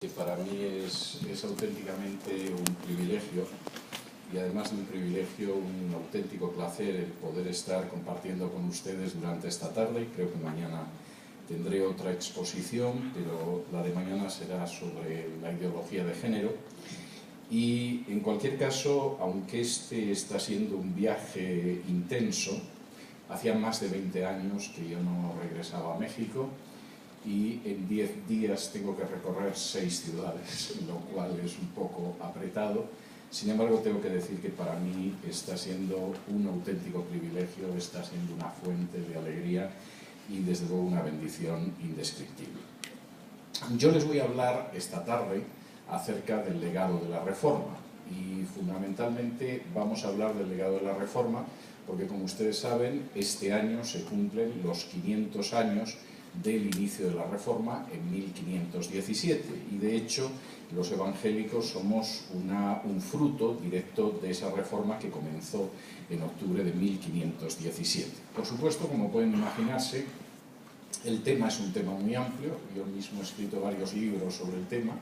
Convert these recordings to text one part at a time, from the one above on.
Para mí es auténticamente un privilegio, y además de un privilegio, un auténtico placer el poder estar compartiendo con ustedes durante esta tarde. Creo que mañana tendré otra exposición, pero la de mañana será sobre la ideología de género. Y en cualquier caso, aunque este está siendo un viaje intenso, hacía más de 20 años que yo no regresaba a México, y en 10 días tengo que recorrer 6 ciudades, lo cual es un poco apretado. Sin embargo, tengo que decir que para mí está siendo un auténtico privilegio, está siendo una fuente de alegría y desde luego una bendición indescriptible. Yo les voy a hablar esta tarde acerca del legado de la Reforma, y fundamentalmente vamos a hablar del legado de la Reforma porque, como ustedes saben, este año se cumplen los 500 años del inicio de la Reforma en 1517, y de hecho los evangélicos somos un fruto directo de esa reforma que comenzó en octubre de 1517. Por supuesto, como pueden imaginarse, el tema es un tema muy amplio. Yo mismo he escrito varios libros sobre el tema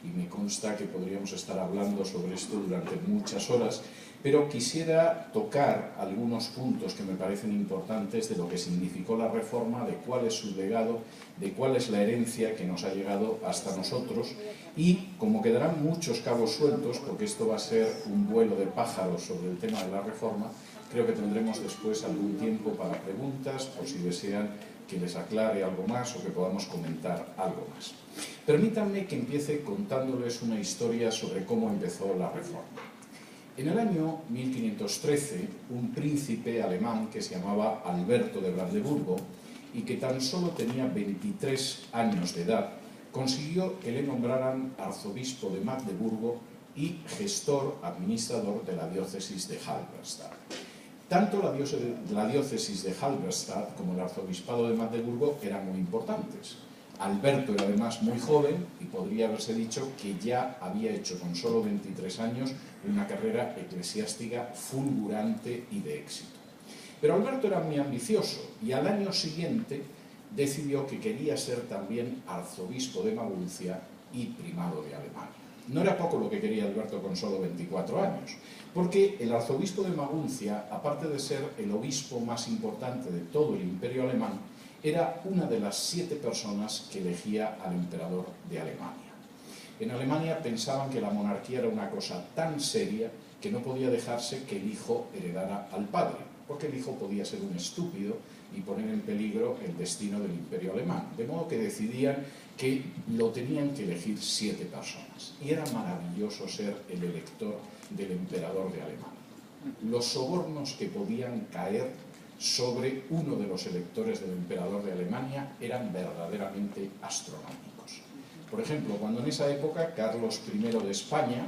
y me consta que podríamos estar hablando sobre esto durante muchas horas, pero quisiera tocar algunos puntos que me parecen importantes de lo que significó la Reforma, de cuál es su legado, de cuál es la herencia que nos ha llegado hasta nosotros. Y como quedarán muchos cabos sueltos, porque esto va a ser un vuelo de pájaros sobre el tema de la Reforma, creo que tendremos después algún tiempo para preguntas, por si desean que les aclare algo más o que podamos comentar algo más. Permítanme que empiece contándoles una historia sobre cómo empezó la Reforma. En el año 1513, un príncipe alemán que se llamaba Alberto de Brandeburgo y que tan solo tenía 23 años de edad, consiguió que le nombraran arzobispo de Magdeburgo y gestor administrador de la diócesis de Halberstadt. Tanto la diócesis de Halberstadt como el arzobispado de Magdeburgo eran muy importantes. Alberto era además muy joven y podría haberse dicho que ya había hecho con solo 23 años una carrera eclesiástica fulgurante y de éxito. Pero Alberto era muy ambicioso y al año siguiente decidió que quería ser también arzobispo de Maguncia y primado de Alemania. No era poco lo que quería Alberto con solo 24 años, porque el arzobispo de Maguncia, aparte de ser el obispo más importante de todo el imperio alemán, era una de las 7 personas que elegía al emperador de Alemania. En Alemania pensaban que la monarquía era una cosa tan seria que no podía dejarse que el hijo heredara al padre, porque el hijo podía ser un estúpido y poner en peligro el destino del imperio alemán. De modo que decidían que lo tenían que elegir 7 personas. Y era maravilloso ser el elector del emperador de Alemania. Los sobornos que podían caer sobre uno de los electores del emperador de Alemania eran verdaderamente astronómicos. Por ejemplo, cuando en esa época Carlos I de España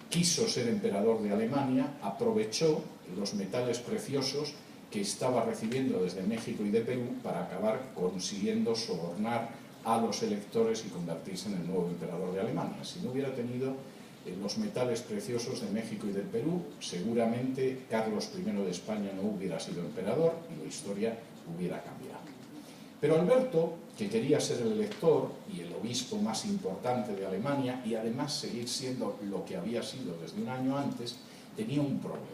quiso ser emperador de Alemania, aprovechó los metales preciosos que estaba recibiendo desde México y de Perú para acabar consiguiendo sobornar a los electores y convertirse en el nuevo emperador de Alemania. Si no hubiera tenido los metales preciosos de México y del Perú, seguramente Carlos I de España no hubiera sido emperador y la historia hubiera cambiado. Pero Alberto, que quería ser el elector y el obispo más importante de Alemania y además seguir siendo lo que había sido desde un año antes, tenía un problema.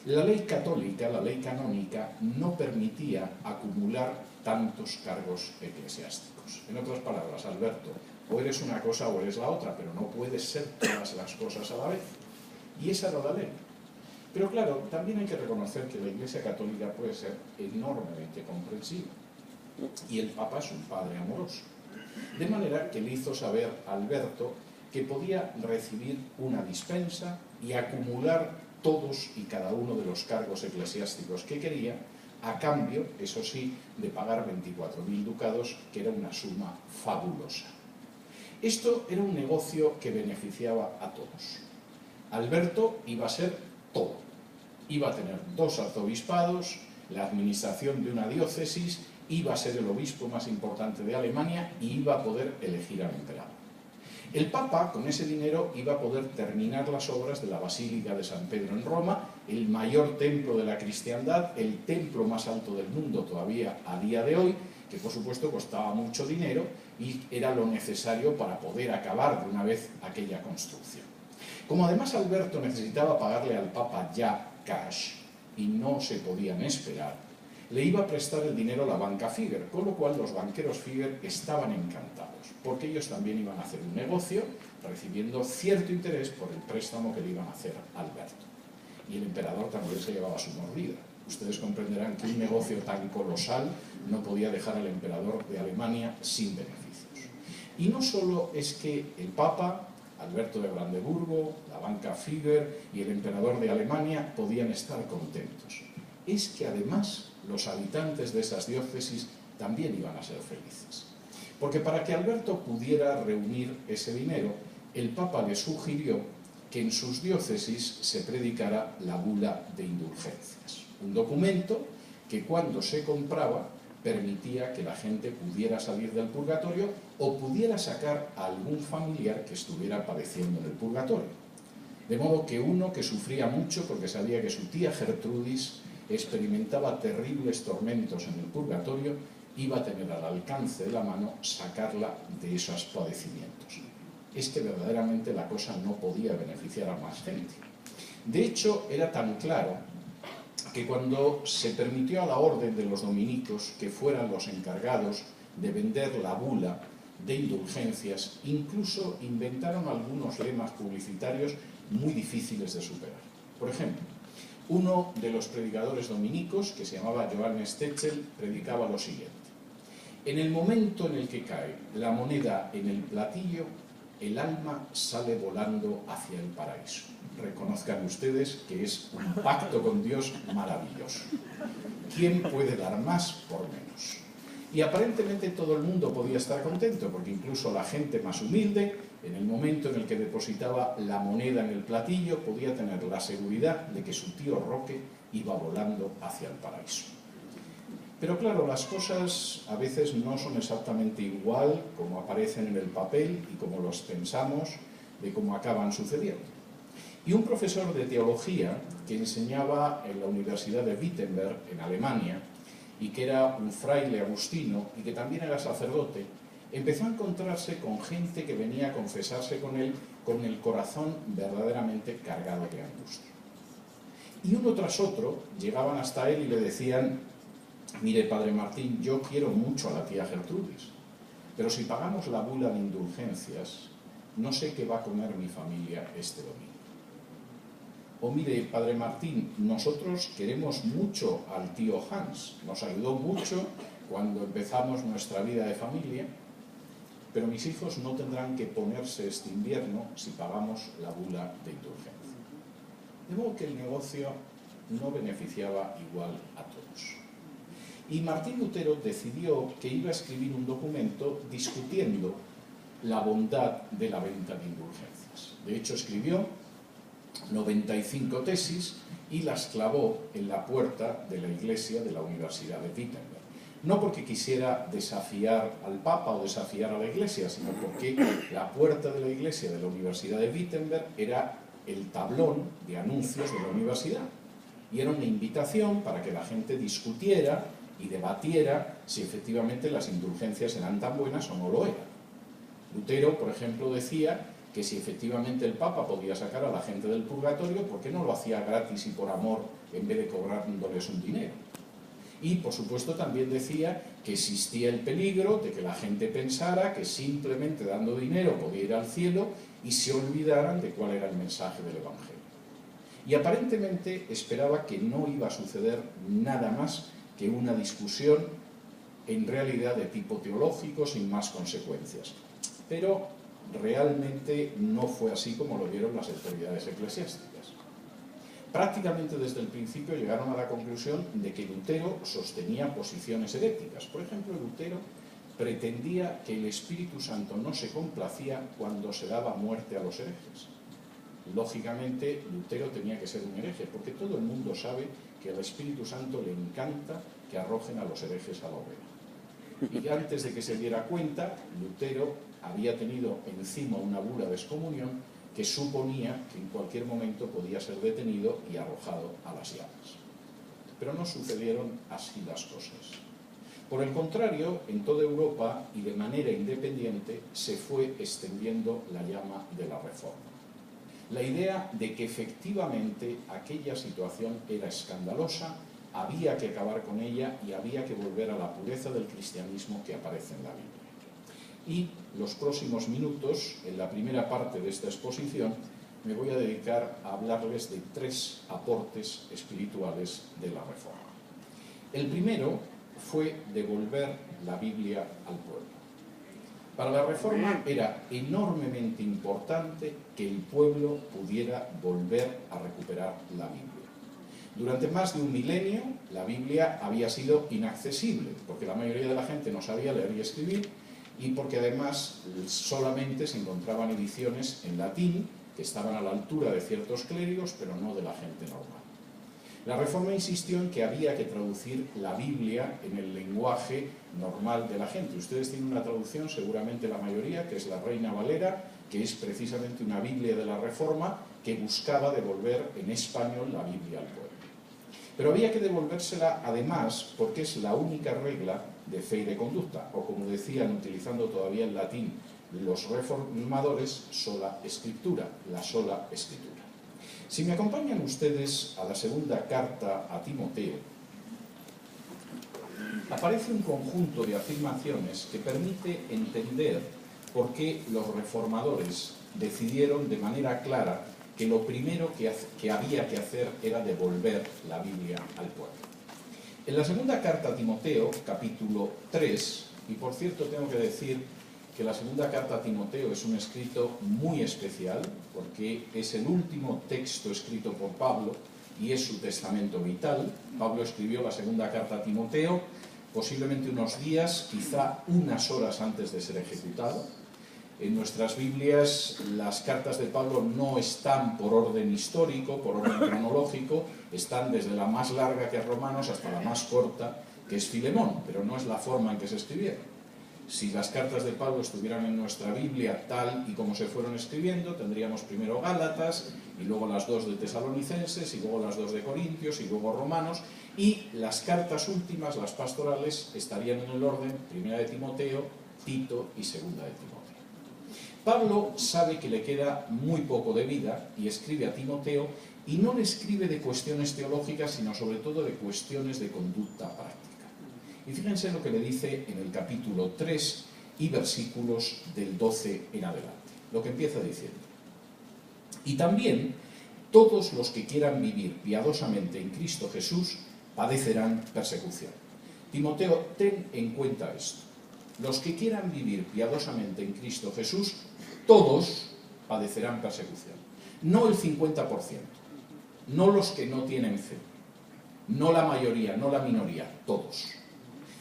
La ley católica, la ley canónica, no permitía acumular tantos cargos eclesiásticos. En otras palabras, Alberto, o eres una cosa o eres la otra, pero no puedes ser todas las cosas a la vez. Y esa era la ley. Pero claro, también hay que reconocer que la Iglesia Católica puede ser enormemente comprensiva. Y el Papa es un padre amoroso. De manera que le hizo saber a Alberto que podía recibir una dispensa y acumular todos y cada uno de los cargos eclesiásticos que quería, a cambio, eso sí, de pagar 24.000 ducados, que era una suma fabulosa. Esto era un negocio que beneficiaba a todos. Alberto iba a ser todo. Iba a tener 2 arzobispados, la administración de una diócesis, iba a ser el obispo más importante de Alemania y iba a poder elegir al emperador. El Papa, con ese dinero, iba a poder terminar las obras de la Basílica de San Pedro en Roma, el mayor templo de la cristiandad, el templo más alto del mundo todavía a día de hoy, que por supuesto costaba mucho dinero y era lo necesario para poder acabar de una vez aquella construcción. Como además Alberto necesitaba pagarle al Papa ya cash y no se podían esperar, le iba a prestar el dinero a la banca Figuer, con lo cual los banqueros Figuer estaban encantados, porque ellos también iban a hacer un negocio recibiendo cierto interés por el préstamo que le iban a hacer a Alberto. Y el emperador también se llevaba su mordida. Ustedes comprenderán que un negocio tan colosal no podía dejar al emperador de Alemania sin beneficios. Y no solo es que el Papa, Alberto de Brandeburgo, la banca Figuer y el emperador de Alemania podían estar contentos, es que además los habitantes de esas diócesis también iban a ser felices. Porque para que Alberto pudiera reunir ese dinero, el Papa le sugirió que en sus diócesis se predicara la bula de indulgencias, un documento que cuando se compraba permitía que la gente pudiera salir del purgatorio o pudiera sacar a algún familiar que estuviera padeciendo en el purgatorio. De modo que uno que sufría mucho porque sabía que su tía Gertrudis experimentaba terribles tormentos en el purgatorio, iba a tener al alcance de la mano sacarla de esos padecimientos. Es que verdaderamente la cosa no podía beneficiar a más gente. De hecho, era tan claro que cuando se permitió a la orden de los dominicos que fueran los encargados de vender la bula de indulgencias, incluso inventaron algunos lemas publicitarios muy difíciles de superar. Por ejemplo, uno de los predicadores dominicos, que se llamaba Johannes Tetzel, predicaba lo siguiente: en el momento en el que cae la moneda en el platillo, el alma sale volando hacia el paraíso. Reconozcan ustedes que es un pacto con Dios maravilloso. ¿Quién puede dar más por menos? Y aparentemente todo el mundo podía estar contento, porque incluso la gente más humilde, en el momento en el que depositaba la moneda en el platillo, podía tener la seguridad de que su tío Roque iba volando hacia el paraíso. Pero claro, las cosas a veces no son exactamente igual como aparecen en el papel y como los pensamos de cómo acaban sucediendo. Y un profesor de teología que enseñaba en la Universidad de Wittenberg, en Alemania, y que era un fraile agustino y que también era sacerdote, empezó a encontrarse con gente que venía a confesarse con él con el corazón verdaderamente cargado de angustia. Y uno tras otro llegaban hasta él y le decían: mire, padre Martín, yo quiero mucho a la tía Gertrudis, pero si pagamos la bula de indulgencias, no sé qué va a comer mi familia este domingo. O mire, padre Martín, nosotros queremos mucho al tío Hans, nos ayudó mucho cuando empezamos nuestra vida de familia, pero mis hijos no tendrán que ponerse este invierno si pagamos la bula de indulgencia. De modo que el negocio no beneficiaba igual a todos. Y Martín Lutero decidió que iba a escribir un documento discutiendo la bondad de la venta de indulgencias. De hecho, escribió 95 tesis y las clavó en la puerta de la iglesia de la Universidad de Wittenberg. No porque quisiera desafiar al Papa o desafiar a la iglesia, sino porque la puerta de la iglesia de la Universidad de Wittenberg era el tablón de anuncios de la universidad. Y era una invitación para que la gente discutiera y debatiera si efectivamente las indulgencias eran tan buenas o no lo eran. Lutero, por ejemplo, decía que si efectivamente el Papa podía sacar a la gente del purgatorio, ¿por qué no lo hacía gratis y por amor en vez de cobrándoles un dinero? Y, por supuesto, también decía que existía el peligro de que la gente pensara que simplemente dando dinero podía ir al cielo y se olvidaran de cuál era el mensaje del Evangelio. Y aparentemente esperaba que no iba a suceder nada más que una discusión en realidad de tipo teológico sin más consecuencias. Pero realmente no fue así como lo vieron las autoridades eclesiásticas. Prácticamente desde el principio llegaron a la conclusión de que Lutero sostenía posiciones heréticas. Por ejemplo, Lutero pretendía que el Espíritu Santo no se complacía cuando se daba muerte a los herejes. Lógicamente, Lutero tenía que ser un hereje, porque todo el mundo sabe que al Espíritu Santo le encanta que arrojen a los herejes a la hoguera. Y antes de que se diera cuenta, Lutero había tenido encima una bula de excomunión que suponía que en cualquier momento podía ser detenido y arrojado a las llamas. Pero no sucedieron así las cosas. Por el contrario, en toda Europa y de manera independiente se fue extendiendo la llama de la Reforma. La idea de que efectivamente aquella situación era escandalosa, había que acabar con ella y había que volver a la pureza del cristianismo que aparece en la Biblia. Y los próximos minutos, en la primera parte de esta exposición, me voy a dedicar a hablarles de 3 aportes espirituales de la Reforma. El primero fue devolver la Biblia al pueblo. Para la Reforma era enormemente importante que el pueblo pudiera volver a recuperar la Biblia. Durante más de un milenio, la Biblia había sido inaccesible, porque la mayoría de la gente no sabía leer y escribir, y porque además solamente se encontraban ediciones en latín, que estaban a la altura de ciertos clérigos, pero no de la gente normal. La Reforma insistió en que había que traducir la Biblia en el lenguaje normal de la gente. Ustedes tienen una traducción, seguramente la mayoría, que es la Reina Valera, que es precisamente una Biblia de la Reforma que buscaba devolver en español la Biblia al pueblo. Pero había que devolvérsela además porque es la única regla de fe y de conducta, o como decían, utilizando todavía el latín, los reformadores, sola escritura, la sola escritura. Si me acompañan ustedes a la segunda carta a Timoteo, aparece un conjunto de afirmaciones que permite entender por qué los reformadores decidieron de manera clara que lo primero que había que hacer era devolver la Biblia al pueblo. En la segunda carta a Timoteo, capítulo 3, y por cierto tengo que decir que la segunda carta a Timoteo es un escrito muy especial, porque es el último texto escrito por Pablo y es su testamento vital. Pablo escribió la segunda carta a Timoteo posiblemente unos días, quizá unas horas antes de ser ejecutado. En nuestras Biblias las cartas de Pablo no están por orden histórico, por orden cronológico, están desde la más larga, que es Romanos, hasta la más corta, que es Filemón, pero no es la forma en que se escribieron. Si las cartas de Pablo estuvieran en nuestra Biblia tal y como se fueron escribiendo, tendríamos primero Gálatas, y luego las 2 de Tesalonicenses, y luego las 2 de Corintios, y luego Romanos, y las cartas últimas, las pastorales, estarían en el orden primera de Timoteo, Tito y segunda de Timoteo. Pablo sabe que le queda muy poco de vida y escribe a Timoteo, y no le escribe de cuestiones teológicas, sino sobre todo de cuestiones de conducta práctica. Y fíjense lo que le dice en el capítulo 3 y versículos del 12 en adelante, lo que empieza diciendo: y también todos los que quieran vivir piadosamente en Cristo Jesús padecerán persecución. Timoteo, ten en cuenta esto. Los que quieran vivir piadosamente en Cristo Jesús, todos padecerán persecución. No el 50%, no los que no tienen fe, no la mayoría, no la minoría, todos.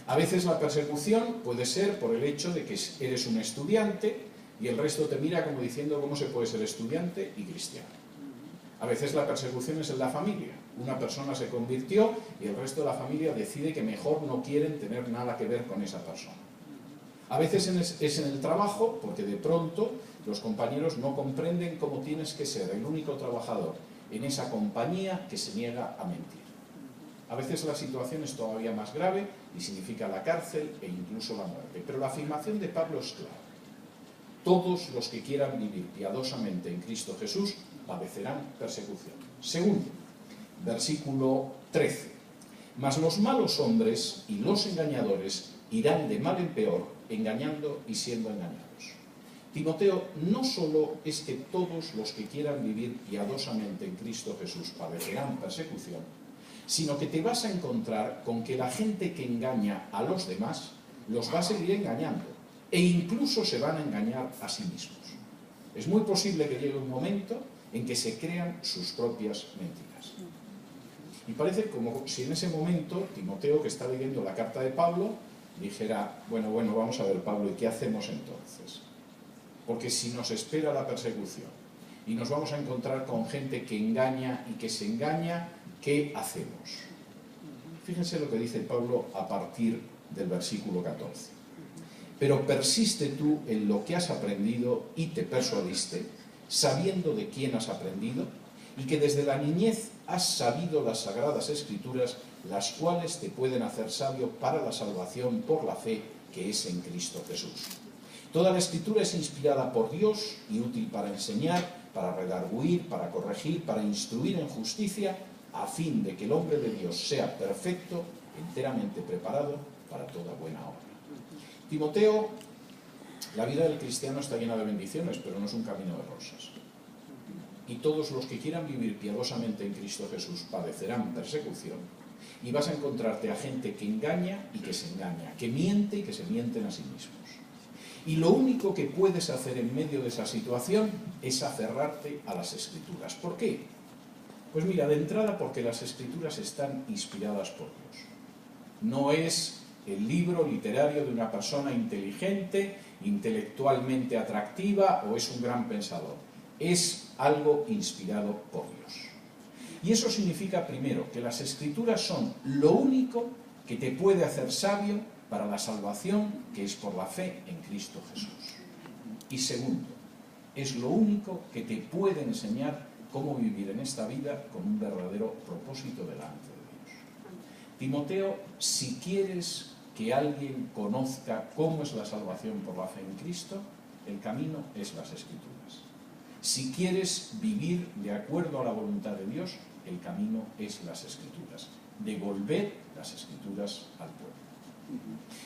A veces la persecución puede ser por el hecho de que eres un estudiante y el resto te mira como diciendo cómo se puede ser estudiante y cristiano. A veces la persecución es en la familia. Una persona se convirtió y el resto de la familia decide que mejor no quieren tener nada que ver con esa persona. A veces es en el trabajo, porque de pronto los compañeros no comprenden cómo tienes que ser el único trabajador en esa compañía que se niega a mentir. A veces la situación es todavía más grave y significa la cárcel e incluso la muerte. Pero la afirmación de Pablo es clara. Todos los que quieran vivir piadosamente en Cristo Jesús padecerán persecución. Segundo, versículo 13. Mas los malos hombres y los engañadores irán de mal en peor, engañando y siendo engañados. Timoteo, no solo es que todos los que quieran vivir piadosamente en Cristo Jesús padecerán persecución, sino que te vas a encontrar con que la gente que engaña a los demás los va a seguir engañando e incluso se van a engañar a sí mismos. Es muy posible que llegue un momento en que se crean sus propias mentiras. Y parece como si en ese momento Timoteo, que está leyendo la carta de Pablo, dijera, bueno, vamos a ver, Pablo, ¿y qué hacemos entonces? Porque si nos espera la persecución y nos vamos a encontrar con gente que engaña y que se engaña, ¿qué hacemos? Fíjense lo que dice Pablo a partir del versículo 14. Pero persiste tú en lo que has aprendido y te persuadiste, sabiendo de quién has aprendido, y que desde la niñez has sabido las sagradas escrituras las cuales te pueden hacer sabio para la salvación por la fe que es en Cristo Jesús. Toda la Escritura es inspirada por Dios y útil para enseñar, para redarguir, para corregir, para instruir en justicia, a fin de que el hombre de Dios sea perfecto, enteramente preparado para toda buena obra. Timoteo, la vida del cristiano está llena de bendiciones, pero no es un camino de rosas. Y todos los que quieran vivir piadosamente en Cristo Jesús padecerán persecución, y vas a encontrarte a gente que engaña y que se engaña, que miente y que se mienten a sí mismos. Y lo único que puedes hacer en medio de esa situación es aferrarte a las Escrituras. ¿Por qué? Pues mira, de entrada porque las Escrituras están inspiradas por Dios. No es el libro literario de una persona inteligente, intelectualmente atractiva o es un gran pensador. Es algo inspirado por Dios. Y eso significa, primero, que las Escrituras son lo único que te puede hacer sabio para la salvación que es por la fe en Cristo Jesús. Y segundo, es lo único que te puede enseñar cómo vivir en esta vida con un verdadero propósito delante de Dios. Timoteo, si quieres que alguien conozca cómo es la salvación por la fe en Cristo, el camino es las Escrituras. Si quieres vivir de acuerdo a la voluntad de Dios, el camino es las Escrituras. Devolver las Escrituras al pueblo.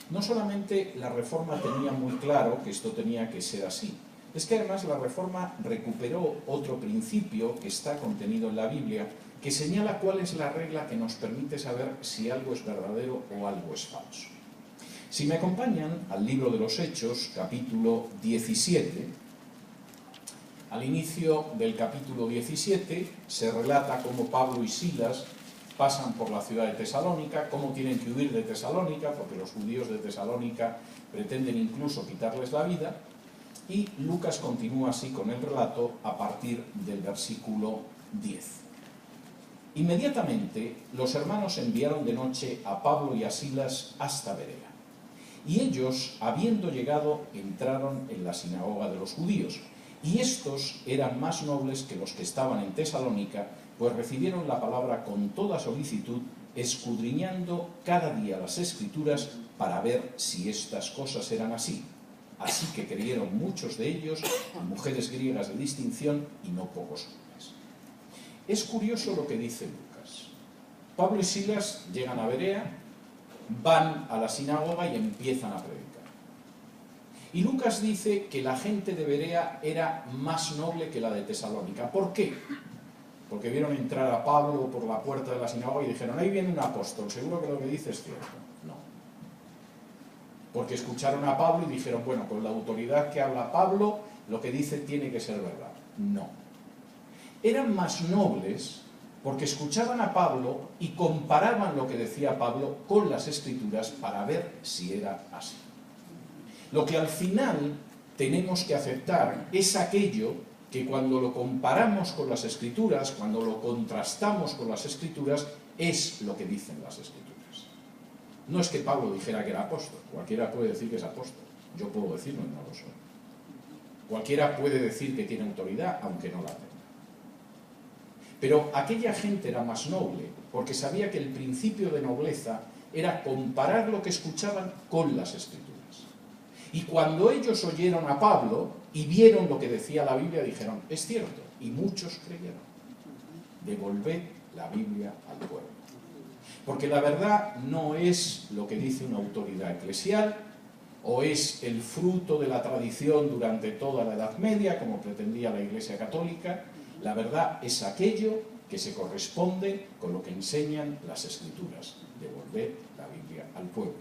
No solamente la Reforma tenía muy claro que esto tenía que ser así, es que además la Reforma recuperó otro principio que está contenido en la Biblia, que señala cuál es la regla que nos permite saber si algo es verdadero o algo es falso. Si me acompañan al libro de los Hechos, capítulo 17, al inicio del capítulo 17 se relata cómo Pablo y Silas pasan por la ciudad de Tesalónica, cómo tienen que huir de Tesalónica, porque los judíos de Tesalónica pretenden incluso quitarles la vida, y Lucas continúa así con el relato a partir del versículo 10. Inmediatamente los hermanos enviaron de noche a Pablo y a Silas hasta Berea. Y ellos, habiendo llegado, entraron en la sinagoga de los judíos. Y estos eran más nobles que los que estaban en Tesalónica, pues recibieron la palabra con toda solicitud, escudriñando cada día las Escrituras para ver si estas cosas eran así. Así que creyeron muchos de ellos, mujeres griegas de distinción y no pocos hombres. Es curioso lo que dice Lucas. Pablo y Silas llegan a Berea, van a la sinagoga y empiezan a predicar. Y Lucas dice que la gente de Berea era más noble que la de Tesalónica. ¿Por qué? Porque vieron entrar a Pablo por la puerta de la sinagoga y dijeron, ahí viene un apóstol, seguro que lo que dice es cierto. No. Porque escucharon a Pablo y dijeron, bueno, con la autoridad que habla Pablo, lo que dice tiene que ser verdad. No. Eran más nobles porque escuchaban a Pablo y comparaban lo que decía Pablo con las Escrituras para ver si era así. Lo que al final tenemos que aceptar es aquello que cuando lo comparamos con las Escrituras, cuando lo contrastamos con las Escrituras, es lo que dicen las Escrituras. No es que Pablo dijera que era apóstol, cualquiera puede decir que es apóstol, yo puedo decirlo y no lo soy. Cualquiera puede decir que tiene autoridad, aunque no la tenga. Pero aquella gente era más noble, porque sabía que el principio de nobleza era comparar lo que escuchaban con las Escrituras. Y cuando ellos oyeron a Pablo y vieron lo que decía la Biblia, dijeron, es cierto, y muchos creyeron. Devolved la Biblia al pueblo. Porque la verdad no es lo que dice una autoridad eclesial, o es el fruto de la tradición durante toda la Edad Media, como pretendía la Iglesia Católica. La verdad es aquello que se corresponde con lo que enseñan las Escrituras. Devolver la Biblia al pueblo.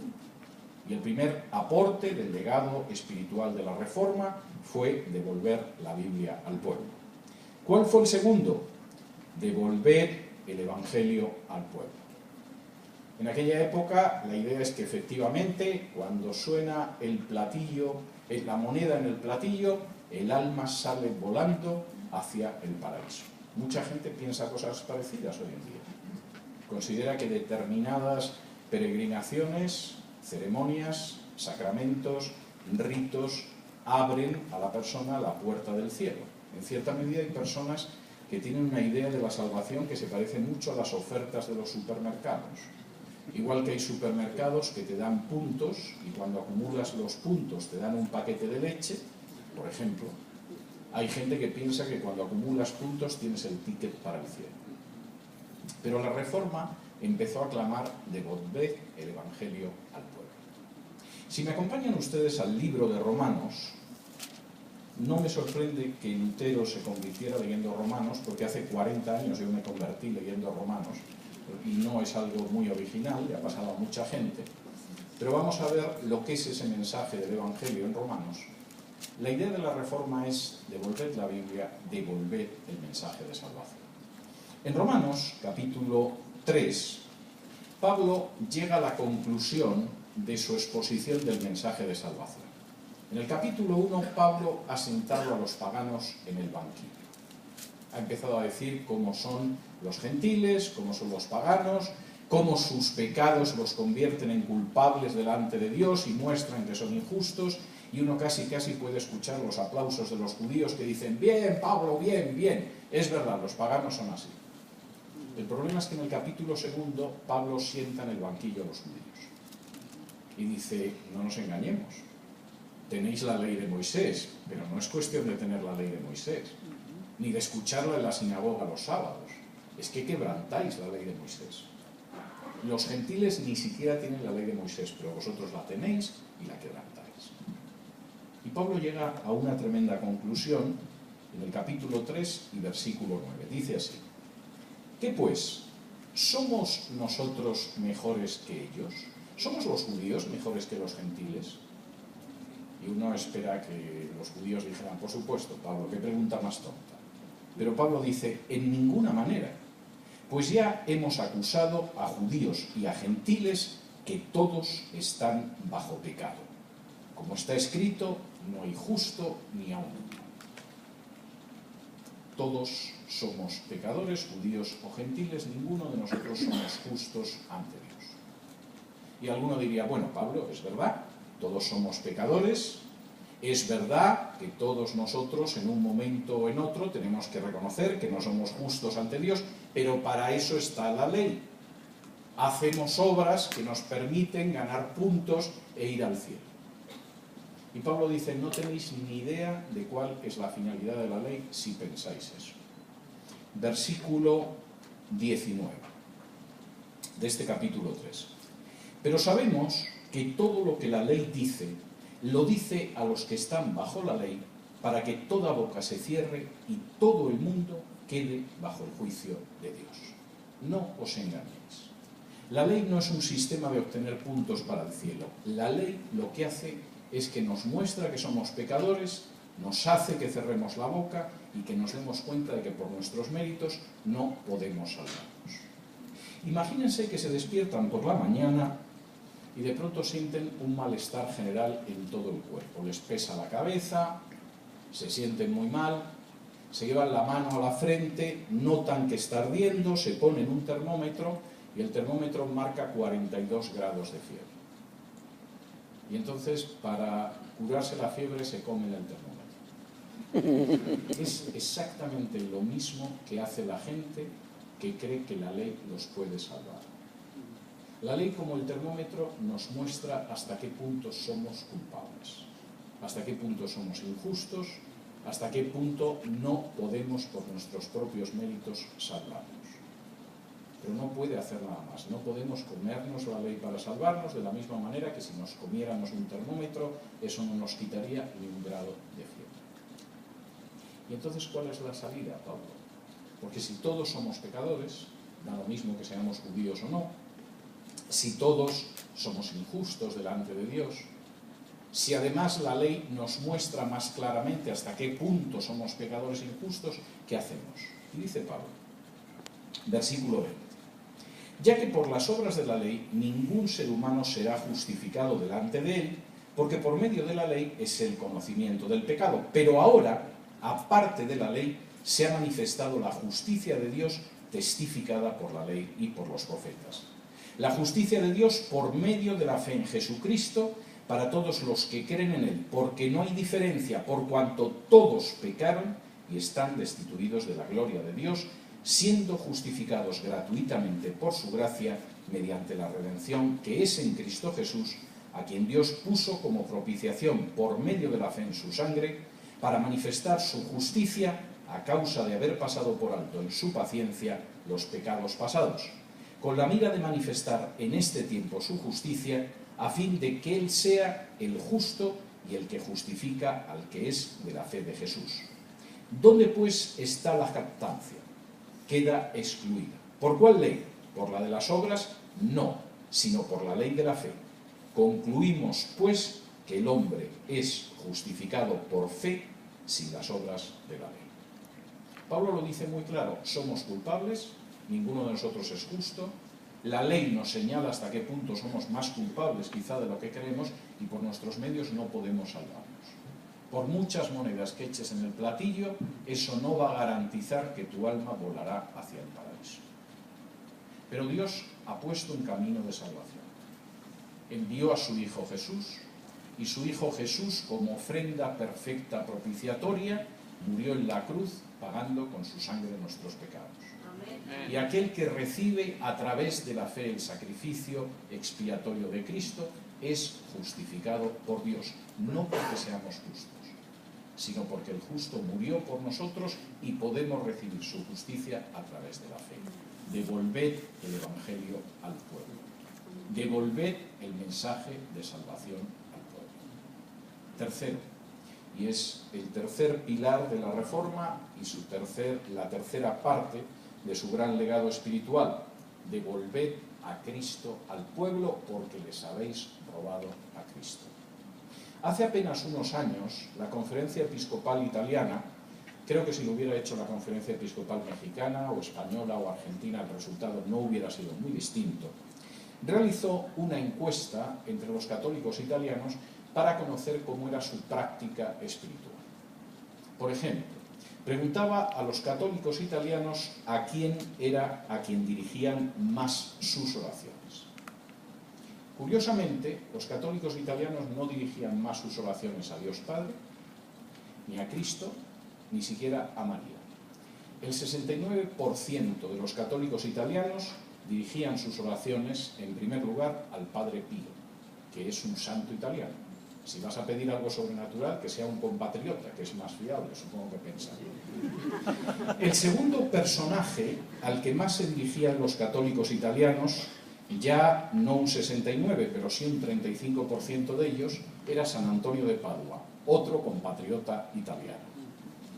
Y el primer aporte del legado espiritual de la Reforma fue devolver la Biblia al pueblo. ¿Cuál fue el segundo? Devolver el Evangelio al pueblo. En aquella época la idea es que efectivamente cuando suena el platillo, la moneda en el platillo, el alma sale volando hacia el paraíso. Mucha gente piensa cosas parecidas hoy en día. Considera que determinadas peregrinaciones, ceremonias, sacramentos, ritos, abren a la persona la puerta del cielo. En cierta medida hay personas que tienen una idea de la salvación que se parece mucho a las ofertas de los supermercados. Igual que hay supermercados que te dan puntos y cuando acumulas los puntos te dan un paquete de leche, por ejemplo, hay gente que piensa que cuando acumulas puntos tienes el ticket para el cielo. Pero la Reforma empezó a clamar: devolved el Evangelio al pueblo. Si me acompañan ustedes al libro de Romanos, no me sorprende que Lutero se convirtiera leyendo Romanos, porque hace 40 años yo me convertí leyendo Romanos, y no es algo muy original, le ha pasado a mucha gente. Pero vamos a ver lo que es ese mensaje del Evangelio en Romanos. La idea de la Reforma es: devolved la Biblia, devolved el mensaje de salvación. En Romanos, capítulo 3, Pablo llega a la conclusión de su exposición del mensaje de salvación. En el capítulo 1, Pablo ha sentado a los paganos en el banquillo. Ha empezado a decir cómo son los gentiles, cómo son los paganos, cómo sus pecados los convierten en culpables delante de Dios y muestran que son injustos, y uno casi puede escuchar los aplausos de los judíos que dicen: bien, Pablo, bien, bien. Es verdad, los paganos son así. El problema es que en el capítulo 2, Pablo sienta en el banquillo a los judíos y dice: no nos engañemos, tenéis la ley de Moisés, pero no es cuestión de tener la ley de Moisés, ni de escucharla en la sinagoga los sábados, es que quebrantáis la ley de Moisés. Los gentiles ni siquiera tienen la ley de Moisés, pero vosotros la tenéis y la quebrantáis. Y Pablo llega a una tremenda conclusión en el capítulo 3 y versículo 9. Dice así: ¿qué pues? ¿Somos nosotros mejores que ellos? ¿Somos los judíos mejores que los gentiles? Y uno espera que los judíos dijeran: por supuesto, Pablo, qué pregunta más tonta. Pero Pablo dice: en ninguna manera, pues ya hemos acusado a judíos y a gentiles que todos están bajo pecado. Como está escrito, no hay justo ni aun uno. Todos somos pecadores, judíos o gentiles, ninguno de nosotros somos justos ante Dios. Y alguno diría: bueno, Pablo, es verdad, todos somos pecadores, es verdad que todos nosotros en un momento o en otro tenemos que reconocer que no somos justos ante Dios, pero para eso está la ley. Hacemos obras que nos permiten ganar puntos e ir al cielo. Y Pablo dice: no tenéis ni idea de cuál es la finalidad de la ley si pensáis eso. Versículo 19 de este capítulo 3. Pero sabemos que todo lo que la ley dice, lo dice a los que están bajo la ley, para que toda boca se cierre y todo el mundo quede bajo el juicio de Dios. No os engañéis. La ley no es un sistema de obtener puntos para el cielo. La ley lo que hace es que nos muestra que somos pecadores, nos hace que cerremos la boca y que nos demos cuenta de que por nuestros méritos no podemos salvarnos. Imagínense que se despiertan por la mañana y de pronto sienten un malestar general en todo el cuerpo. Les pesa la cabeza, se sienten muy mal, se llevan la mano a la frente, notan que está ardiendo, se ponen un termómetro y el termómetro marca 42 grados de fiebre. Y entonces, para curarse la fiebre, se comen el termómetro. Es exactamente lo mismo que hace la gente que cree que la ley los puede salvar. La ley, como el termómetro, nos muestra hasta qué punto somos culpables, hasta qué punto somos injustos, hasta qué punto no podemos por nuestros propios méritos salvarnos. Pero no puede hacer nada más. No podemos comernos la ley para salvarnos, de la misma manera que si nos comiéramos un termómetro, eso no nos quitaría ni un grado de fiebre. ¿Y entonces cuál es la salida, Pablo? Porque si todos somos pecadores, da lo mismo que seamos judíos o no, si todos somos injustos delante de Dios, si además la ley nos muestra más claramente hasta qué punto somos pecadores injustos, ¿qué hacemos? Y dice Pablo, versículo 20. Ya que por las obras de la ley ningún ser humano será justificado delante de él, porque por medio de la ley es el conocimiento del pecado. Pero ahora, aparte de la ley, se ha manifestado la justicia de Dios testificada por la ley y por los profetas. La justicia de Dios por medio de la fe en Jesucristo para todos los que creen en Él, porque no hay diferencia, por cuanto todos pecaron y están destituidos de la gloria de Dios, siendo justificados gratuitamente por su gracia mediante la redención que es en Cristo Jesús, a quien Dios puso como propiciación por medio de la fe en su sangre, para manifestar su justicia a causa de haber pasado por alto en su paciencia los pecados pasados, con la mira de manifestar en este tiempo su justicia, a fin de que Él sea el justo y el que justifica al que es de la fe de Jesús. ¿Dónde pues está la jactancia? Queda excluida. ¿Por cuál ley? ¿Por la de las obras? No, sino por la ley de la fe. Concluimos, pues, que el hombre es justificado por fe sin las obras de la ley. Pablo lo dice muy claro, somos culpables, ninguno de nosotros es justo, la ley nos señala hasta qué punto somos más culpables quizá de lo que creemos y por nuestros medios no podemos salvarnos. Por muchas monedas que eches en el platillo, eso no va a garantizar que tu alma volará hacia el paraíso. Pero Dios ha puesto un camino de salvación. Envió a su Hijo Jesús, y su Hijo Jesús, como ofrenda perfecta propiciatoria, murió en la cruz pagando con su sangre nuestros pecados. Amén. Y aquel que recibe a través de la fe el sacrificio expiatorio de Cristo es justificado por Dios, no porque seamos justos, sino porque el justo murió por nosotros y podemos recibir su justicia a través de la fe. Devolved el Evangelio al pueblo. Devolved el mensaje de salvación al pueblo. Tercero, y es el tercer pilar de la Reforma y la tercera parte de su gran legado espiritual: devolved a Cristo al pueblo porque les habéis robado a Cristo. Hace apenas unos años, la Conferencia Episcopal Italiana, creo que si lo hubiera hecho la Conferencia Episcopal Mexicana o Española o Argentina, el resultado no hubiera sido muy distinto, realizó una encuesta entre los católicos italianos para conocer cómo era su práctica espiritual. Por ejemplo, preguntaba a los católicos italianos a quién dirigían más sus oraciones. Curiosamente, los católicos italianos no dirigían más sus oraciones a Dios Padre, ni a Cristo, ni siquiera a María. El 69% de los católicos italianos dirigían sus oraciones, en primer lugar, al Padre Pío, que es un santo italiano. Si vas a pedir algo sobrenatural, que sea un compatriota, que es más fiable, supongo que pensaría. El segundo personaje al que más se dirigían los católicos italianos, ya no un 69, pero sí un 35% de ellos, era San Antonio de Padua, otro compatriota italiano.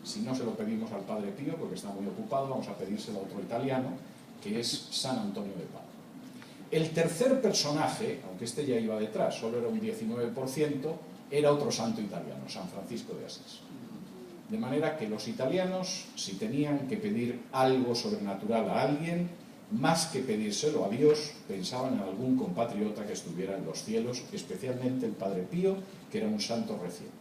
Si no se lo pedimos al Padre Pío, porque está muy ocupado, vamos a pedírselo a otro italiano, que es San Antonio de Padua. El tercer personaje, aunque este ya iba detrás, solo era un 19%, era otro santo italiano, San Francisco de Asís. De manera que los italianos, si tenían que pedir algo sobrenatural a alguien, más que pedírselo a Dios, pensaban en algún compatriota que estuviera en los cielos, especialmente el Padre Pío, que era un santo reciente.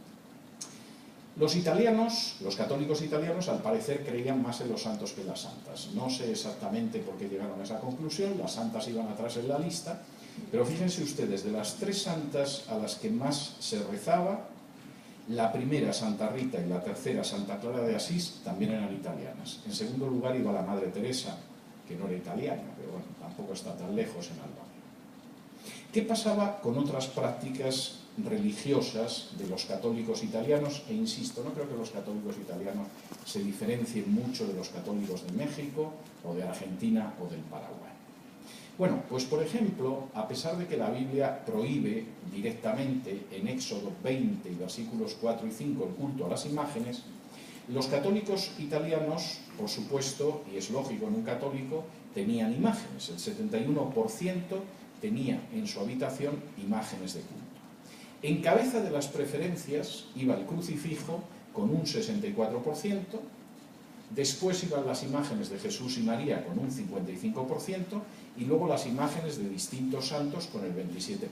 Los italianos, los católicos italianos, al parecer creían más en los santos que en las santas. No sé exactamente por qué llegaron a esa conclusión, las santas iban atrás en la lista, pero fíjense ustedes, de las tres santas a las que más se rezaba, la primera, Santa Rita, y la tercera, Santa Clara de Asís, también eran italianas. En segundo lugar iba la Madre Teresa, que no era italiana, pero bueno, tampoco está tan lejos en Albania. ¿Qué pasaba con otras prácticas religiosas de los católicos italianos? E insisto, no creo que los católicos italianos se diferencien mucho de los católicos de México o de Argentina o del Paraguay. Bueno, pues por ejemplo, a pesar de que la Biblia prohíbe directamente en Éxodo 20 y versículos 4 y 5 el culto a las imágenes, los católicos italianos, por supuesto, y es lógico en un católico, tenían imágenes. El 71% tenía en su habitación imágenes de culto. En cabeza de las preferencias iba el crucifijo con un 64%, después iban las imágenes de Jesús y María con un 55% y luego las imágenes de distintos santos con el 27%.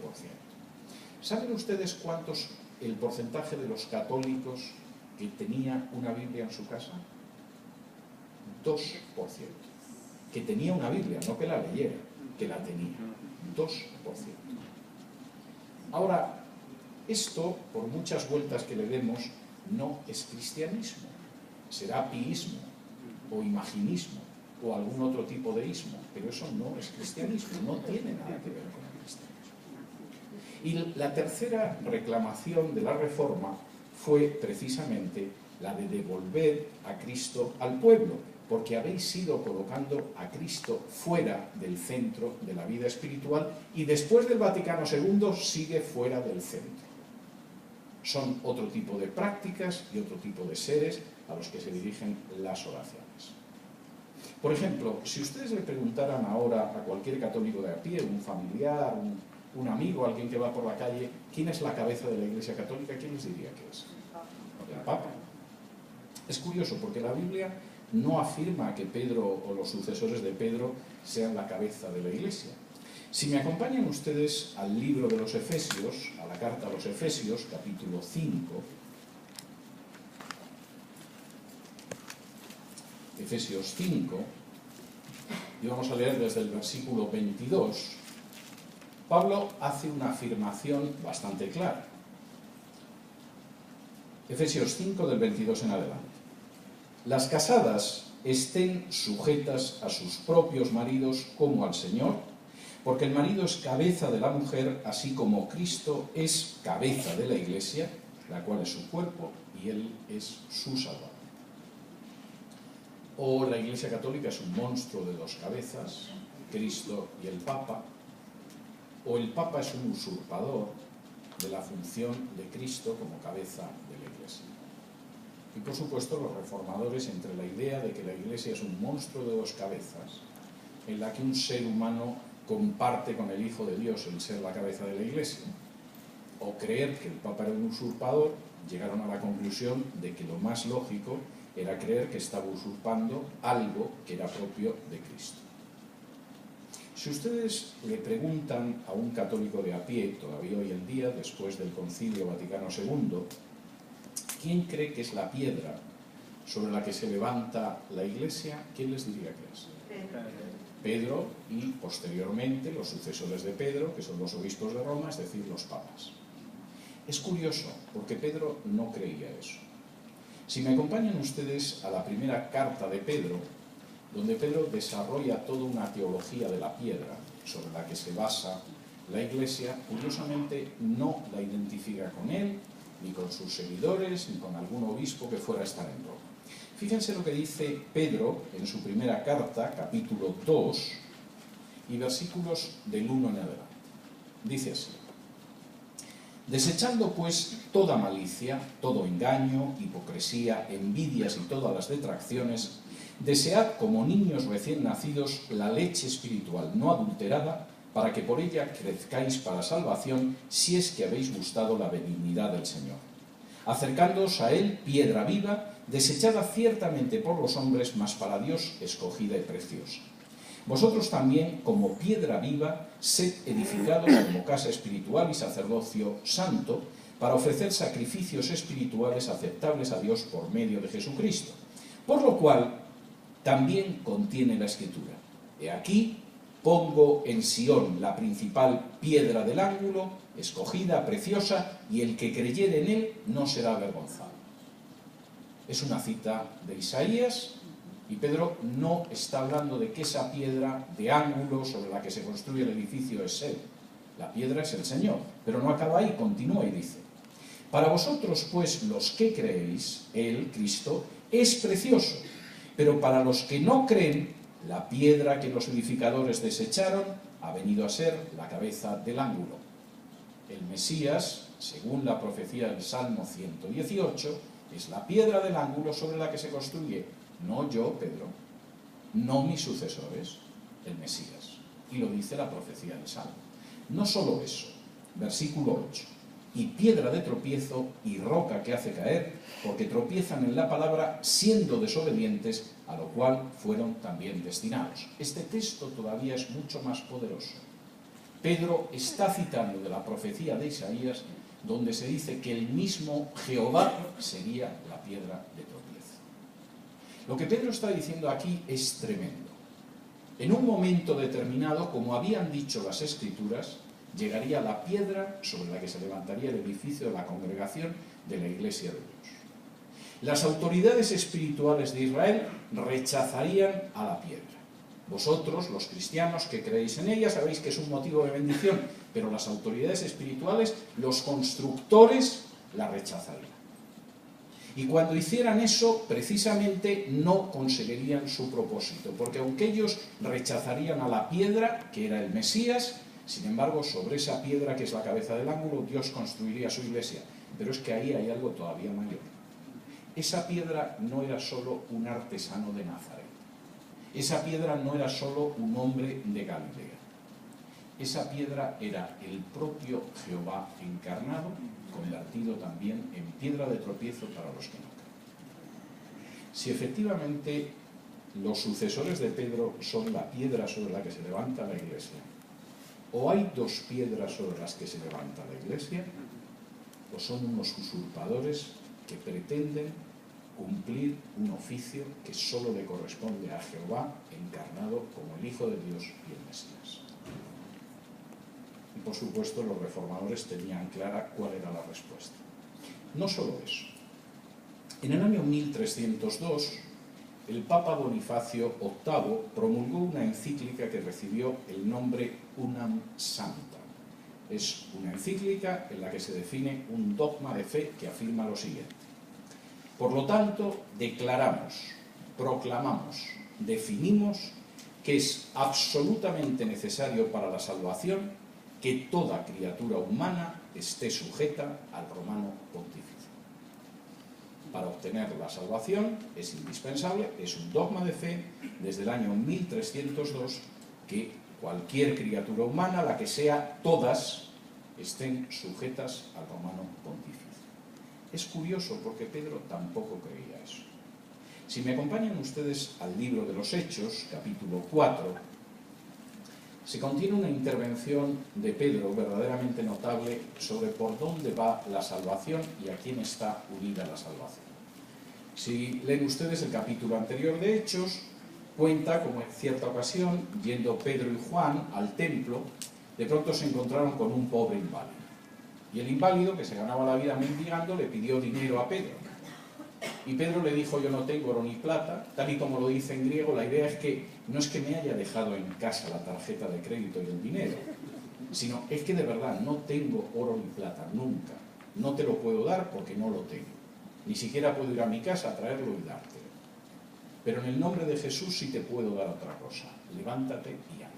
¿Saben ustedes cuántos el porcentaje de los católicos que tenía una Biblia en su casa? 2%. Que tenía una Biblia, no que la leyera, que la tenía. 2%. Ahora, esto, por muchas vueltas que le demos, no es cristianismo. Será piismo o imaginismo. o algún otro tipo de ismo, pero eso no es cristianismo, no tiene nada que ver con el cristianismo. Y la tercera reclamación de la Reforma fue precisamente la de devolver a Cristo al pueblo, porque habéis ido colocando a Cristo fuera del centro de la vida espiritual y después del Vaticano II sigue fuera del centro. Son otro tipo de prácticas y otro tipo de seres a los que se dirigen las oraciones. Por ejemplo, si ustedes le preguntaran ahora a cualquier católico de a pie, un familiar, un amigo, alguien que va por la calle, ¿quién es la cabeza de la Iglesia Católica? ¿Quién les diría que es? El Papa. Es curioso porque la Biblia no afirma que Pedro o los sucesores de Pedro sean la cabeza de la Iglesia. Si me acompañan ustedes al libro de los Efesios, a la carta a los Efesios, capítulo 5, Efesios 5, y vamos a leer desde el versículo 22, Pablo hace una afirmación bastante clara. Efesios 5, del 22 en adelante. Las casadas estén sujetas a sus propios maridos como al Señor, porque el marido es cabeza de la mujer, así como Cristo es cabeza de la Iglesia, la cual es su cuerpo, y Él es su Salvador. O la Iglesia Católica es un monstruo de dos cabezas, Cristo y el Papa, o el Papa es un usurpador de la función de Cristo como cabeza de la Iglesia. Y por supuesto los reformadores entre la idea de que la Iglesia es un monstruo de dos cabezas, en la que un ser humano comparte con el Hijo de Dios el ser la cabeza de la Iglesia, o creer que el Papa era un usurpador, llegaron a la conclusión de que lo más lógico era creer que estaba usurpando algo que era propio de Cristo. Si ustedes le preguntan a un católico de a pie, todavía hoy en día, después del Concilio Vaticano II, ¿quién cree que es la piedra sobre la que se levanta la Iglesia? ¿Quién les diría que es? Pedro y posteriormente los sucesores de Pedro, que son los obispos de Roma, es decir, los papas. Es curioso, porque Pedro no creía eso. Si me acompañan ustedes a la primera carta de Pedro, donde Pedro desarrolla toda una teología de la piedra sobre la que se basa la Iglesia, curiosamente no la identifica con él, ni con sus seguidores, ni con algún obispo que fuera a estar en Roma. Fíjense lo que dice Pedro en su primera carta, capítulo 2, y versículos del 1 en adelante. Dice así: desechando pues toda malicia, todo engaño, hipocresía, envidias y todas las detracciones, desead como niños recién nacidos la leche espiritual no adulterada, para que por ella crezcáis para salvación, si es que habéis gustado la benignidad del Señor. Acercándoos a Él, piedra viva, desechada ciertamente por los hombres, mas para Dios escogida y preciosa. Vosotros también, como piedra viva, sed edificados como casa espiritual y sacerdocio santo, para ofrecer sacrificios espirituales aceptables a Dios por medio de Jesucristo. Por lo cual, también contiene la Escritura: he aquí, pongo en Sión la principal piedra del ángulo, escogida, preciosa, y el que creyere en él no será avergonzado. Es una cita de Isaías, y Pedro no está hablando de que esa piedra de ángulo sobre la que se construye el edificio es él. La piedra es el Señor, pero no acaba ahí, continúa y dice: para vosotros, pues, los que creéis, él, Cristo, es precioso, pero para los que no creen, la piedra que los edificadores desecharon ha venido a ser la cabeza del ángulo. El Mesías, según la profecía del Salmo 118, es la piedra del ángulo sobre la que se construye, no yo, Pedro, no mis sucesores, el Mesías. Y lo dice la profecía del Salmo. No solo eso, versículo 8. Y piedra de tropiezo y roca que hace caer, porque tropiezan en la palabra siendo desobedientes, a lo cual fueron también destinados. Este texto todavía es mucho más poderoso. Pedro está citando de la profecía de Isaías, donde se dice que el mismo Jehová sería la piedra de tropiezo. Lo que Pedro está diciendo aquí es tremendo. En un momento determinado, como habían dicho las Escrituras, llegaría la piedra sobre la que se levantaría el edificio de la congregación de la Iglesia de Dios. las autoridades espirituales de Israel rechazarían a la piedra. Vosotros, los cristianos que creéis en ella, sabéis que es un motivo de bendición, pero las autoridades espirituales, los constructores, la rechazarían. Y cuando hicieran eso, precisamente no conseguirían su propósito, porque aunque ellos rechazarían a la piedra, que era el Mesías, sin embargo, sobre esa piedra, que es la cabeza del ángulo, Dios construiría su iglesia. Pero es que ahí hay algo todavía mayor. Esa piedra no era solo un artesano de Nazaret. Esa piedra no era solo un hombre de Galilea. Esa piedra era el propio Jehová encarnado, convertido también en piedra de tropiezo para los que no creen. Si efectivamente los sucesores de Pedro son la piedra sobre la que se levanta la iglesia, o hay dos piedras sobre las que se levanta la iglesia, o son unos usurpadores que pretenden cumplir un oficio que solo le corresponde a Jehová encarnado como el Hijo de Dios y el Mesías. Y por supuesto los reformadores tenían clara cuál era la respuesta. No solo eso. En el año 1302, el Papa Bonifacio VIII promulgó una encíclica que recibió el nombre Unam Sanctam. Es una encíclica en la que se define un dogma de fe que afirma lo siguiente. Por lo tanto, declaramos, proclamamos, definimos que es absolutamente necesario para la salvación que toda criatura humana esté sujeta al romano pontífice. Para obtener la salvación es indispensable, es un dogma de fe desde el año 1302 que cualquier criatura humana, la que sea, todas estén sujetas al romano pontífice. Es curioso porque Pedro tampoco creía eso. Si me acompañan ustedes al libro de los Hechos, capítulo 4, se contiene una intervención de Pedro verdaderamente notable sobre por dónde va la salvación y a quién está unida la salvación. Si leen ustedes el capítulo anterior de Hechos, cuenta como en cierta ocasión, yendo Pedro y Juan al templo, de pronto se encontraron con un pobre inválido. Y el inválido, que se ganaba la vida mendigando, le pidió dinero a Pedro. Y Pedro le dijo, yo no tengo oro ni plata, tal y como lo dice en griego, la idea es que no es que me haya dejado en casa la tarjeta de crédito y el dinero, sino es que de verdad no tengo oro ni plata, nunca. No te lo puedo dar porque no lo tengo. Ni siquiera puedo ir a mi casa a traerlo y dártelo. Pero en el nombre de Jesús sí te puedo dar otra cosa. Levántate y anda.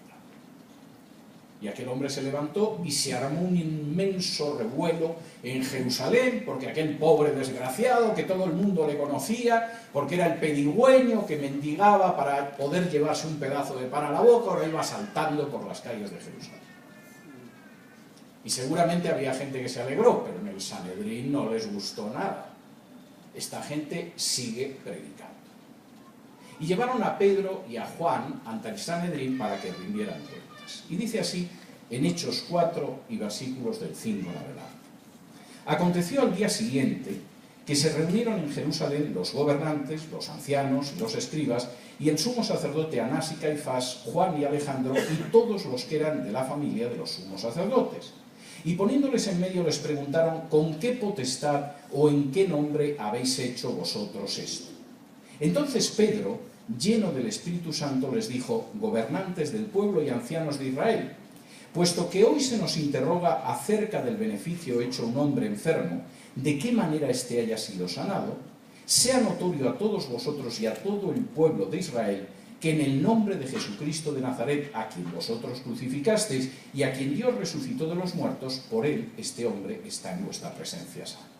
Y aquel hombre se levantó y se armó un inmenso revuelo en Jerusalén, porque aquel pobre desgraciado que todo el mundo le conocía, porque era el pedigüeño que mendigaba para poder llevarse un pedazo de pan a la boca, ahora iba saltando por las calles de Jerusalén. Y seguramente había gente que se alegró, pero en el Sanedrín no les gustó nada. Esta gente sigue predicando. Y llevaron a Pedro y a Juan ante el Sanedrín para que rindieran cuentas. Y dice así en Hechos 4 y versículos del 5 en adelante. Aconteció al día siguiente que se reunieron en Jerusalén los gobernantes, los ancianos y los escribas, y el sumo sacerdote Anás y Caifás, Juan y Alejandro, y todos los que eran de la familia de los sumos sacerdotes. Y poniéndoles en medio les preguntaron, ¿con qué potestad o en qué nombre habéis hecho vosotros esto? Entonces Pedro, lleno del Espíritu Santo, les dijo, gobernantes del pueblo y ancianos de Israel, puesto que hoy se nos interroga acerca del beneficio hecho a un hombre enfermo, de qué manera éste haya sido sanado, sea notorio a todos vosotros y a todo el pueblo de Israel, que en el nombre de Jesucristo de Nazaret, a quien vosotros crucificasteis y a quien Dios resucitó de los muertos, por él este hombre está en vuestra presencia sano.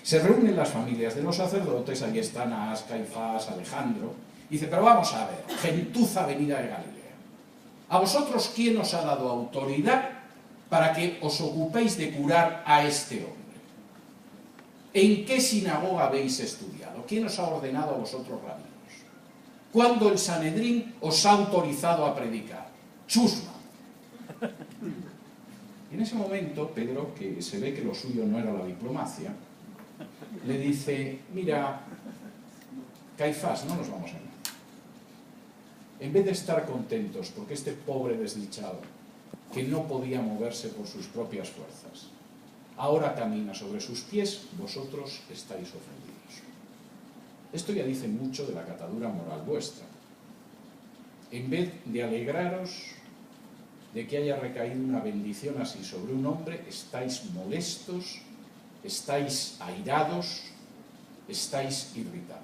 Se reúnen las familias de los sacerdotes, ahí están Anás, Caifás, Alejandro. Dice, pero vamos a ver, gentuza venida de Galilea, ¿a vosotros quién os ha dado autoridad para que os ocupéis de curar a este hombre? ¿En qué sinagoga habéis estudiado? ¿Quién os ha ordenado a vosotros rabinos? ¿Cuándo el Sanedrín os ha autorizado a predicar? Chusma. Y en ese momento, Pedro, que se ve que lo suyo no era la diplomacia, le dice, mira, Caifás, no nos vamos a engañar. En vez de estar contentos porque este pobre desdichado, que no podía moverse por sus propias fuerzas, ahora camina sobre sus pies, vosotros estáis ofendidos. Esto ya dice mucho de la catadura moral vuestra. En vez de alegraros de que haya recaído una bendición así sobre un hombre, estáis molestos, estáis airados, estáis irritados.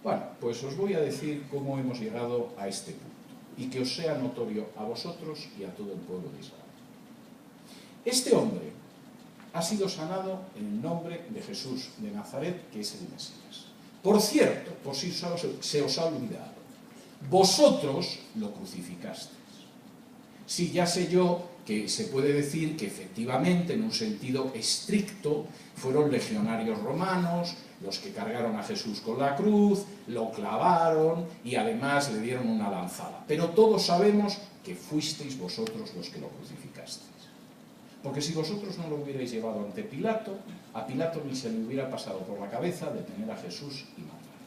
Bueno, pues os voy a decir cómo hemos llegado a este punto y que os sea notorio a vosotros y a todo el pueblo de Israel. Este hombre ha sido sanado en el nombre de Jesús de Nazaret, que es el Mesías. Por cierto, por si se os ha olvidado, vosotros lo crucificasteis. Sí, ya sé yo que se puede decir que efectivamente, en un sentido estricto, fueron legionarios romanos los que cargaron a Jesús con la cruz, lo clavaron y además le dieron una lanzada. Pero todos sabemos que fuisteis vosotros los que lo crucificasteis. Porque si vosotros no lo hubierais llevado ante Pilato, a Pilato ni se le hubiera pasado por la cabeza detener a Jesús y matarlo.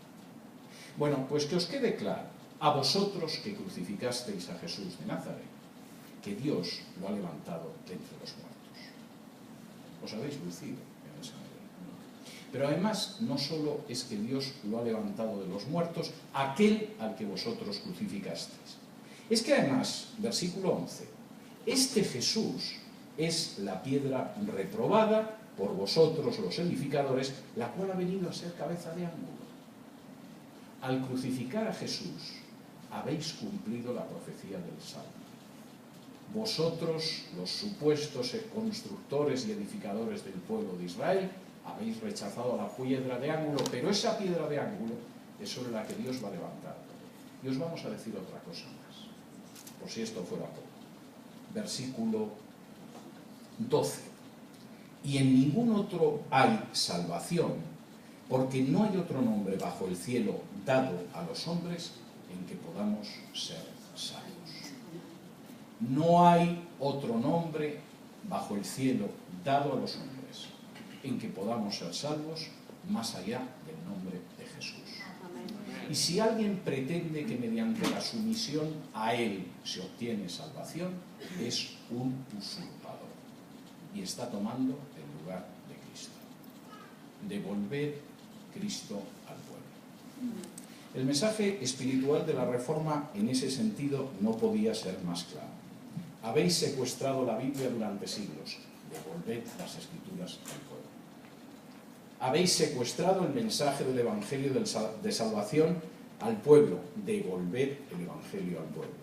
Bueno, pues que os quede claro, a vosotros que crucificasteis a Jesús de Nazaret, que Dios lo ha levantado de entre los muertos. Os habéis lucido en esa medida. Pero además, no solo es que Dios lo ha levantado de los muertos, aquel al que vosotros crucificasteis. Es que además, versículo 11, este Jesús es la piedra reprobada por vosotros los edificadores, la cual ha venido a ser cabeza de ángulo. Al crucificar a Jesús, habéis cumplido la profecía del Salmo. Vosotros, los supuestos constructores y edificadores del pueblo de Israel, habéis rechazado la piedra de ángulo, pero esa piedra de ángulo es sobre la que Dios va a levantar. Y os vamos a decir otra cosa más, por si esto fuera poco. Versículo 12. Y en ningún otro hay salvación, porque no hay otro nombre bajo el cielo dado a los hombres en que podamos ser salvos. No hay otro nombre bajo el cielo dado a los hombres en que podamos ser salvos más allá del nombre de Jesús. Y si alguien pretende que mediante la sumisión a Él se obtiene salvación, es un usurpador y está tomando el lugar de Cristo. Devolver Cristo al pueblo. El mensaje espiritual de la Reforma en ese sentido no podía ser más claro. Habéis secuestrado la Biblia durante siglos, devolved las Escrituras al pueblo. Habéis secuestrado el mensaje del Evangelio de salvación al pueblo, devolved el Evangelio al pueblo.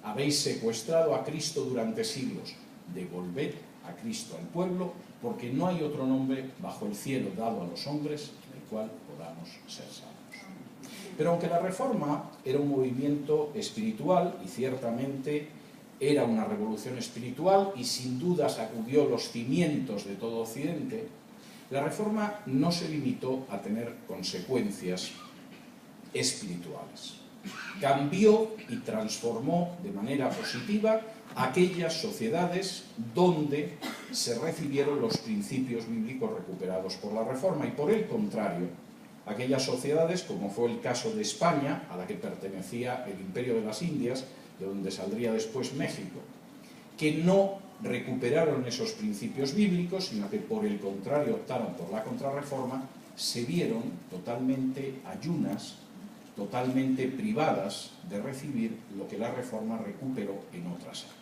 Habéis secuestrado a Cristo durante siglos, devolved a Cristo al pueblo, porque no hay otro nombre bajo el cielo dado a los hombres en el cual podamos ser salvos. Pero aunque la Reforma era un movimiento espiritual y ciertamente era una revolución espiritual y sin duda sacudió los cimientos de todo Occidente, la Reforma no se limitó a tener consecuencias espirituales. Cambió y transformó de manera positiva aquellas sociedades donde se recibieron los principios bíblicos recuperados por la Reforma y, por el contrario, aquellas sociedades, como fue el caso de España, a la que pertenecía el Imperio de las Indias, de donde saldría después México, que no recuperaron esos principios bíblicos, sino que por el contrario optaron por la contrarreforma, se vieron totalmente ayunas, totalmente privadas de recibir lo que la Reforma recuperó en otras áreas.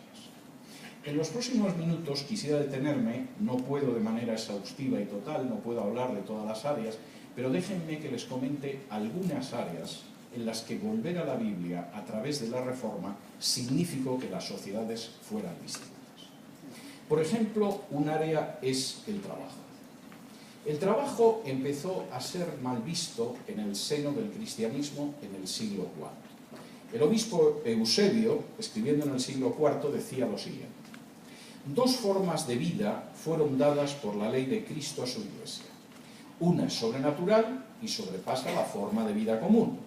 En los próximos minutos quisiera detenerme, no puedo de manera exhaustiva y total, no puedo hablar de todas las áreas, pero déjenme que les comente algunas áreas en las que volver a la Biblia a través de la Reforma significó que las sociedades fueran distintas. Por ejemplo, un área es el trabajo. El trabajo empezó a ser mal visto en el seno del cristianismo en el siglo IV. El obispo Eusebio, escribiendo en el siglo IV, decía lo siguiente: dos formas de vida fueron dadas por la ley de Cristo a su Iglesia. Una es sobrenatural y sobrepasa la forma de vida común.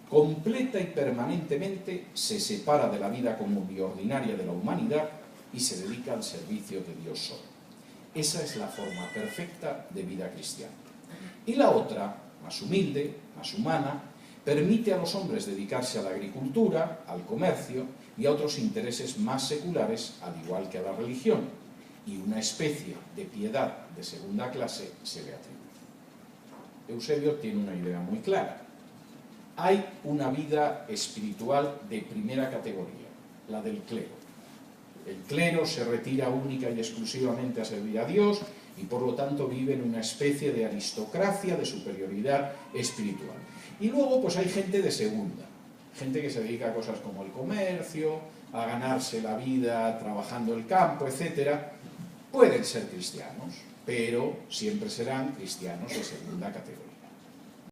Completa y permanentemente se separa de la vida común y ordinaria de la humanidad y se dedica al servicio de Dios solo. Esa es la forma perfecta de vida cristiana. Y la otra, más humilde, más humana, permite a los hombres dedicarse a la agricultura, al comercio y a otros intereses más seculares, al igual que a la religión, y una especie de piedad de segunda clase se le atribuye. Eusebio tiene una idea muy clara. Hay una vida espiritual de primera categoría, la del clero. El clero se retira única y exclusivamente a servir a Dios y por lo tanto vive en una especie de aristocracia, de superioridad espiritual. Y luego pues hay gente de segunda, gente que se dedica a cosas como el comercio, a ganarse la vida trabajando el campo, etc. Pueden ser cristianos, pero siempre serán cristianos de segunda categoría.